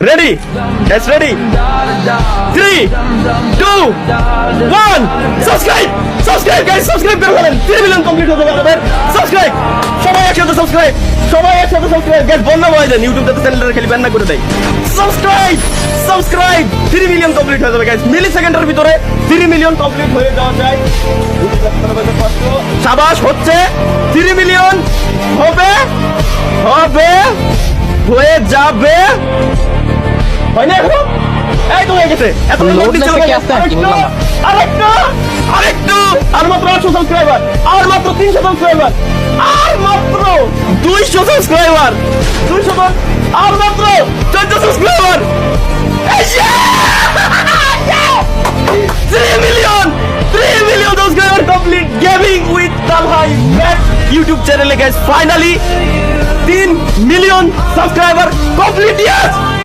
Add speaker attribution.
Speaker 1: Ready? Guys, ready? 3, 2, 1. Subscribe! Subscribe, guys! Subscribe করে ফেলেন। 3 million complete হতে যাবে আমাদের। Subscribe! সবাই একসাথে সাবস্ক্রাইব। সবাই একসাথে সাবস্ক্রাইব। গাইস বন্ধ করে দেন, ইউটিউব যাতে চ্যানেলটা খালি ব্যান না করে দেয়। সাবস্ক্রাইব! সাবস্ক্রাইব! 3 মিলিয়ন কমপ্লিট হয়ে যাবে গাইস। মিলি সেকেন্ডের ভিতরে 3 মিলিয়ন কমপ্লিট হয়ে যাওয়া যায়। শাবাশ, হচ্ছে 3 মিলিয়ন হবে হবে হয়ে যাবে। হয় না এখন? এই তো হয়ে গেছে। এত লোড দিচ্ছে আরেকটু আর মাত্র 800 সাবস্ক্রাইবার, আর মাত্র 300 সাবস্ক্রাইবার, আর মাত্র 200 সাবস্ক্রাইবার, 200 আর মাত্র 14 subscriber. 3 million subscriber complete. Gaming with Talha YouTube চ্যানেলে guys finally 3 million subscriber complete. Yes.